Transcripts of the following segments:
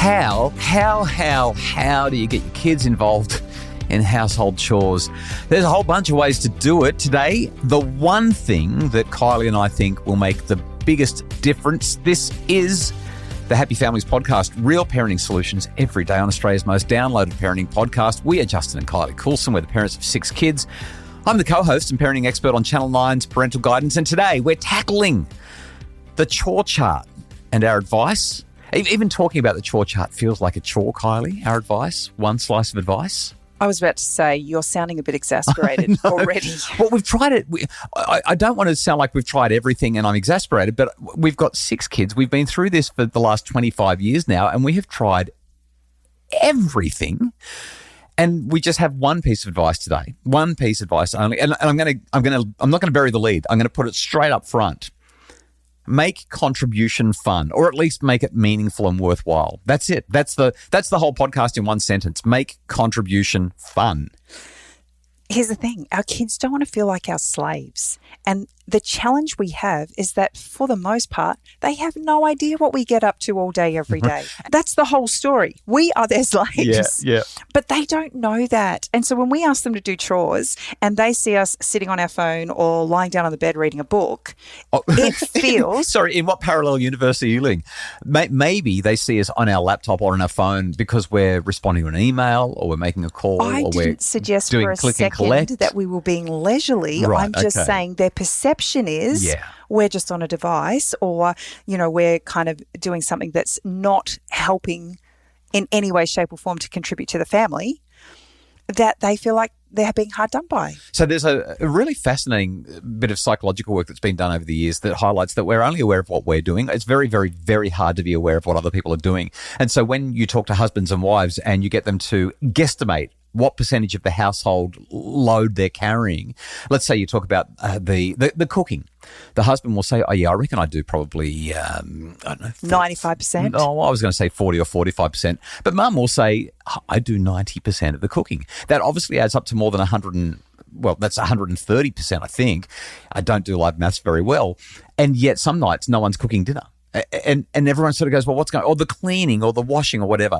How do you get your kids involved in household chores? There's a whole bunch of ways to do it. Today, the one thing that Kylie and I think will make the biggest difference. This is the Happy Families Podcast, real parenting solutions every day on Australia's most downloaded parenting podcast. We are Justin and Kylie Coulson. We're the parents of 6 kids. I'm the co-host and parenting expert on Channel 9's Parental Guidance, and today we're tackling the chore chart and our advice. Even talking about the chore chart feels like a chore, Kylie. Our advice, one slice of advice. I was about to say, you're sounding a bit exasperated already. Well, we've tried it. I don't want to sound like we've tried everything and I'm exasperated, but we've got 6 kids. We've been through this for the last 25 years now, and we have tried everything. And we just have one piece of advice today. One piece of advice only. And I'm not going to bury the lead. I'm going to put it straight up front. Make contribution fun, or at least make it meaningful and worthwhile. That's it. That's the whole podcast in one sentence. Make contribution fun. Here's the thing. Our kids don't want to feel like our slaves. And the challenge we have is that for the most part, they have no idea what we get up to all day, every day. That's the whole story. We are their slaves. Yeah. But they don't know that. And so when we ask them to do chores and they see us sitting on our phone or lying down on the bed reading a book, it feels... Sorry, in what parallel universe are you living? Maybe they see us on our laptop or on our phone because we're responding to an email or we're making a call. I didn't suggest for a second that we were being leisurely. Right, I'm just saying their perception is we're just on a device, or, we're kind of doing something that's not helping in any way, shape or form to contribute to the family, that they feel like they're being hard done by. So there's a really fascinating bit of psychological work that's been done over the years that highlights that we're only aware of what we're doing. It's very, very, very hard to be aware of what other people are doing. And so when you talk to husbands and wives and you get them to guesstimate what percentage of the household load they're carrying. Let's say you talk about the cooking. The husband will say, oh, yeah, I reckon I do probably, 95%. Oh, I was going to say 40 or 45%. But mum will say, I do 90% of the cooking. That obviously adds up to more than 130%, I think. I don't do live maths very well. And yet some nights no one's cooking dinner. And everyone sort of goes, well, what's going on? Or the cleaning or the washing or whatever.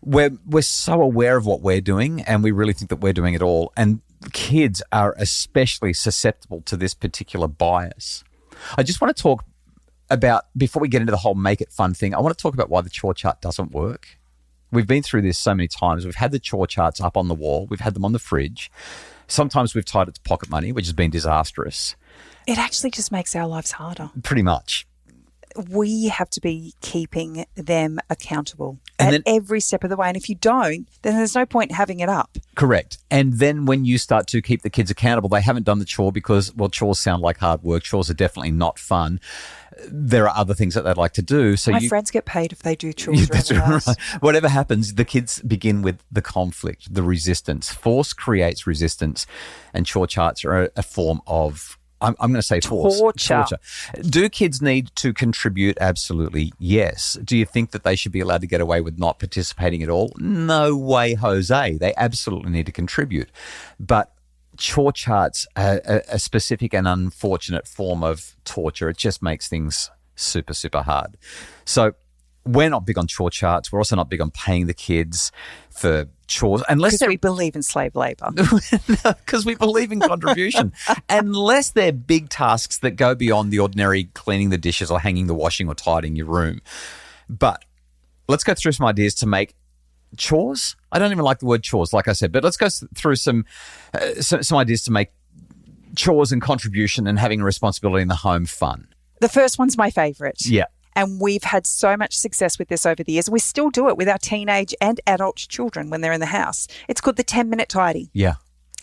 We're so aware of what we're doing, and we really think that we're doing it all. And kids are especially susceptible to this particular bias. I just want to talk about, before we get into the whole make it fun thing, I want to talk about why the chore chart doesn't work. We've been through this so many times. We've had the chore charts up on the wall. We've had them on the fridge. Sometimes we've tied it to pocket money, which has been disastrous. It actually just makes our lives harder. Pretty much. We have to be keeping them accountable at every step of the way. And if you don't, then there's no point having it up. Correct. And then when you start to keep the kids accountable, they haven't done the chore because, well, chores sound like hard work. Chores are definitely not fun. There are other things that they'd like to do. So my friends get paid if they do chores around the house. Right. Whatever happens, the kids begin with the conflict, the resistance. Force creates resistance, and chore charts are a form of, I'm going to say torture. Do kids need to contribute? Absolutely, yes. Do you think that they should be allowed to get away with not participating at all? No way, Jose. They absolutely need to contribute. But chore charts are a specific and unfortunate form of torture. It just makes things super, super hard. So we're not big on chore charts. We're also not big on paying the kids for chores. Because we believe in slave labour. Because we believe in contribution. Unless they're big tasks that go beyond the ordinary cleaning the dishes or hanging the washing or tidying your room. But let's go through some ideas to make chores. I don't even like the word chores, like I said, but let's go through some ideas to make chores and contribution and having a responsibility in the home fun. The first one's my favourite. Yeah. And we've had so much success with this over the years. We still do it with our teenage and adult children when they're in the house. It's called the 10-minute tidy. Yeah.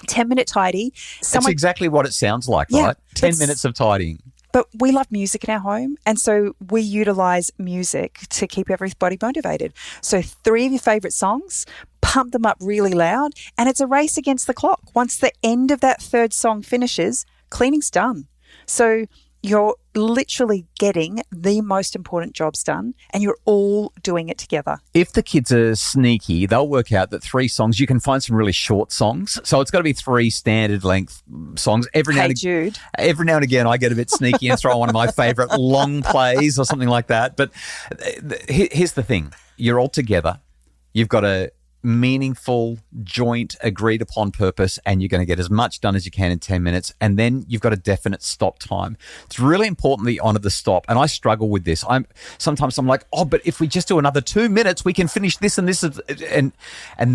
10-minute tidy. That's exactly what it sounds like, right? 10 minutes of tidying. But we love music in our home, and so we utilise music to keep everybody motivated. So 3 of your favourite songs, pump them up really loud, and it's a race against the clock. Once the end of that 3rd song finishes, cleaning's done. So you're literally getting the most important jobs done, and you're all doing it together. If the kids are sneaky, they'll work out that 3 songs, you can find some really short songs. So it's got to be 3 standard length songs. Every now and again, I get a bit sneaky and throw on one of my favourite long plays or something like that. But here's the thing. you're all together. You've got a meaningful, joint, agreed upon purpose, and you're going to get as much done as you can in 10 minutes. And then you've got a definite stop time. It's really important that you honor the stop. And I struggle with this. Sometimes I'm like, but if we just do another 2 minutes, we can finish this and this. And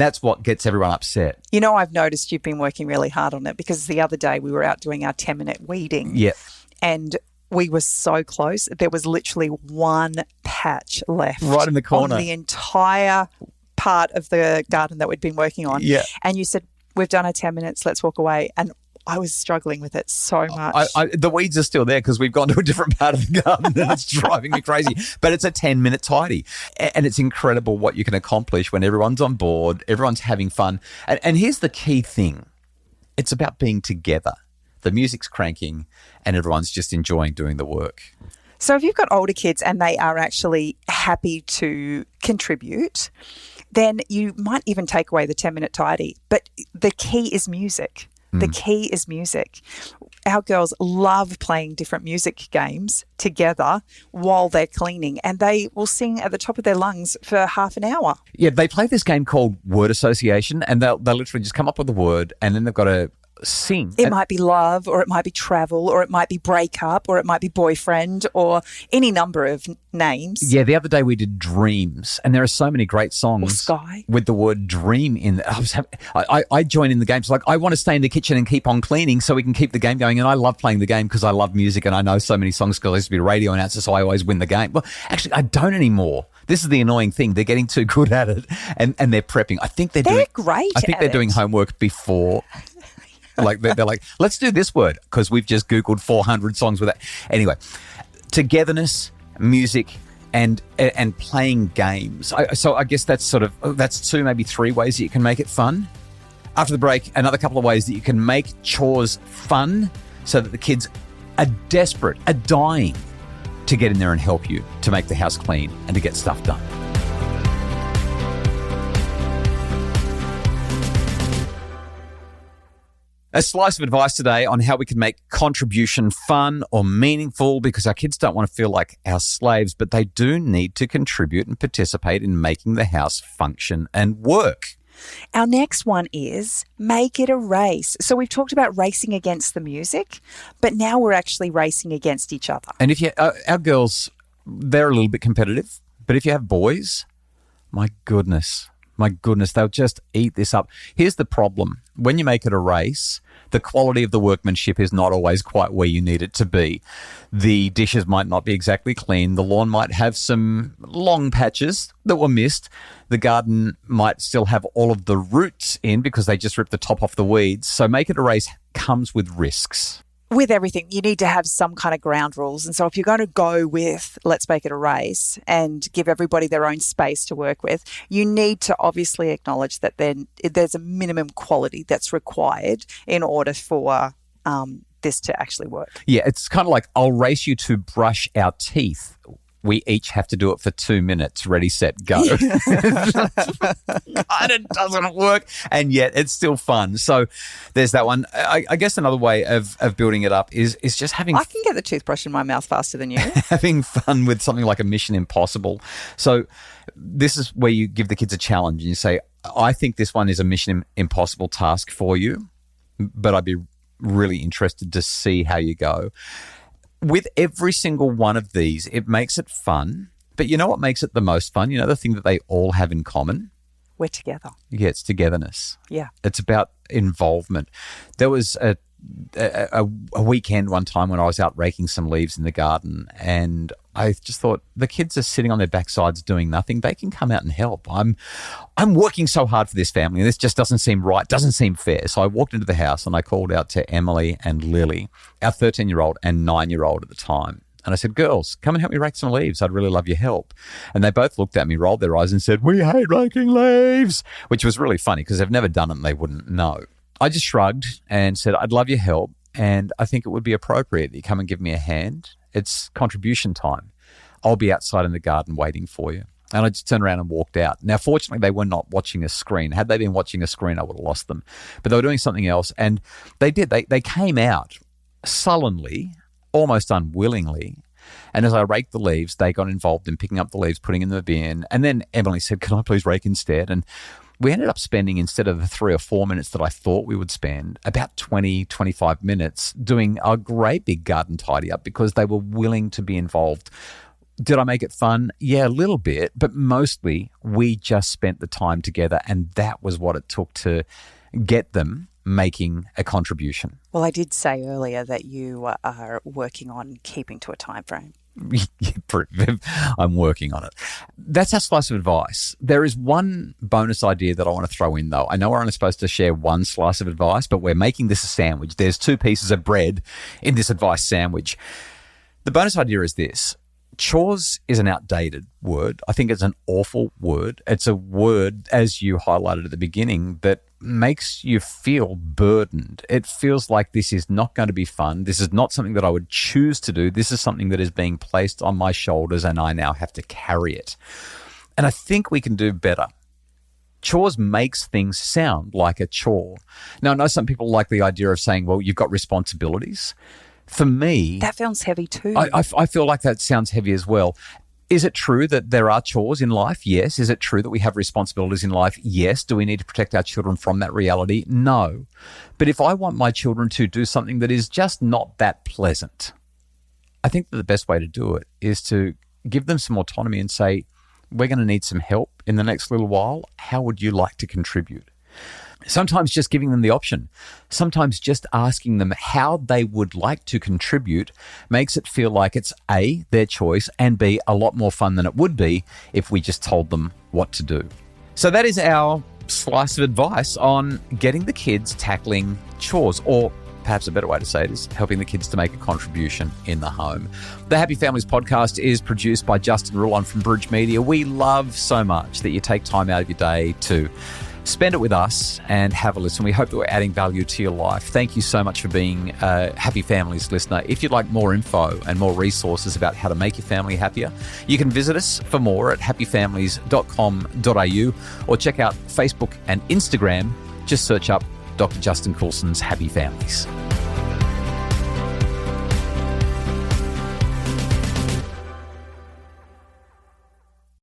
that's what gets everyone upset. You know, I've noticed you've been working really hard on it, because the other day we were out doing our 10-minute weeding. Yeah. And we were so close. There was literally one patch left. Right in the corner. On the entire part of the garden that we'd been working on. Yeah. And you said, we've done our 10 minutes, let's walk away. And I was struggling with it so much. The weeds are still there because we've gone to a different part of the garden and it's driving me crazy. But it's a 10-minute tidy. And it's incredible what you can accomplish when everyone's on board, everyone's having fun. And here's the key thing. It's about being together. The music's cranking and everyone's just enjoying doing the work. So if you've got older kids and they are actually happy to contribute, then you might even take away the 10-minute tidy. But the key is music. The key is music. Our girls love playing different music games together while they're cleaning, and they will sing at the top of their lungs for half an hour. Yeah, they play this game called word association, and they'll literally just come up with a word and then they've got to sing. It might be love, or it might be travel, or it might be breakup, or it might be boyfriend, or any number of names. Yeah, the other day we did dreams, and there are so many great songs or sky with the word dream in. I join in the games. Like, I want to stay in the kitchen and keep on cleaning so we can keep the game going. And I love playing the game because I love music and I know so many songs because I used to be a radio announcer, so I always win the game. Well, actually, I don't anymore. This is the annoying thing. They're getting too good at it, and they're prepping. I think they're great. I think they're doing homework before. Like they're like, let's do this word because we've just Googled 400 songs with that. Anyway, togetherness, music, and playing games. So I guess that's that's 2, maybe 3 ways that you can make it fun. After the break, another couple of ways that you can make chores fun so that the kids are desperate, are dying to get in there and help you to make the house clean and to get stuff done. A slice of advice today on how we can make contribution fun or meaningful, because our kids don't want to feel like our slaves, but they do need to contribute and participate in making the house function and work. Our next one is make it a race. So we've talked about racing against the music, but now we're actually racing against each other. And if our girls, they're a little bit competitive, but if you have boys, my goodness, they'll just eat this up. Here's the problem. When you make it a race, the quality of the workmanship is not always quite where you need it to be. The dishes might not be exactly clean. The lawn might have some long patches that were missed. The garden might still have all of the roots in because they just ripped the top off the weeds. So make it a race comes with risks. With everything, you need to have some kind of ground rules. And so if you're going to go with let's make it a race and give everybody their own space to work with, you need to obviously acknowledge that then there's a minimum quality that's required in order for this to actually work. Yeah, it's kind of like I'll race you to brush our teeth. We each have to do it for 2 minutes. Ready, set, go. God, it doesn't work. And yet it's still fun. So there's that one. I guess another way of building it up is just having... I can get the toothbrush in my mouth faster than you. Having fun with something like a Mission Impossible. So this is where you give the kids a challenge and you say, I think this one is a Mission Impossible task for you, but I'd be really interested to see how you go. With every single one of these, it makes it fun. But you know what makes it the most fun? You know the thing that they all have in common? We're together. Yeah, it's togetherness. Yeah. It's about involvement. There was a weekend one time when I was out raking some leaves in the garden, and I just thought, the kids are sitting on their backsides doing nothing. They can come out and help. I'm working so hard for this family, and this just doesn't seem right, doesn't seem fair. So I walked into the house and I called out to Emily and Lily, our 13-year-old and 9-year-old at the time. And I said, girls, come and help me rake some leaves. I'd really love your help. And they both looked at me, rolled their eyes and said, we hate raking leaves, which was really funny because they've never done it and they wouldn't know. I just shrugged and said, I'd love your help, and I think it would be appropriate that you come and give me a hand. It's contribution time. I'll be outside in the garden waiting for you. And I just turned around and walked out. Now, fortunately, they were not watching a screen. Had they been watching a screen, I would have lost them. But they were doing something else, and they did. They came out sullenly, almost unwillingly, And as I raked the leaves, they got involved in picking up the leaves, putting in the bin. And then Emily said, can I please rake instead? And we ended up spending, instead of the 3 or 4 minutes that I thought we would spend, about 20, 25 minutes doing a great big garden tidy up because they were willing to be involved. Did I make it fun? Yeah, a little bit, but mostly we just spent the time together, and that was what it took to get them making a contribution. Well, I did say earlier that you are working on keeping to a time frame. I'm working on it. That's our slice of advice. There is one bonus idea that I want to throw in, though. I know we're only supposed to share one slice of advice, but we're making this a sandwich. There's 2 pieces of bread in this advice sandwich. The bonus idea is this. Chores is an outdated word. I think it's an awful word. It's a word, as you highlighted at the beginning, that makes you feel burdened. It feels like this is not going to be fun. This is not something that I would choose to do. This is something that is being placed on my shoulders and I now have to carry it. And I think we can do better. Chores makes things sound like a chore. Now, I know some people like the idea of saying, well, you've got responsibilities. For me, that sounds heavy too. I feel like that sounds heavy as well. Is it true that there are chores in life? Yes. Is it true that we have responsibilities in life? Yes. Do we need to protect our children from that reality? No. But if I want my children to do something that is just not that pleasant, I think that the best way to do it is to give them some autonomy and say, we're going to need some help in the next little while. How would you like to contribute? Sometimes just giving them the option, sometimes just asking them how they would like to contribute makes it feel like it's A, their choice, and B, a lot more fun than it would be if we just told them what to do. So that is our slice of advice on getting the kids tackling chores, or perhaps a better way to say it is helping the kids to make a contribution in the home. The Happy Families podcast is produced by Justin Rulon from Bridge Media. We love so much that you take time out of your day to spend it with us and have a listen. We hope that we're adding value to your life. Thank you so much for being a Happy Families listener. If you'd like more info and more resources about how to make your family happier, you can visit us for more at happyfamilies.com.au or check out Facebook and Instagram. Just search up Dr. Justin Coulson's Happy Families.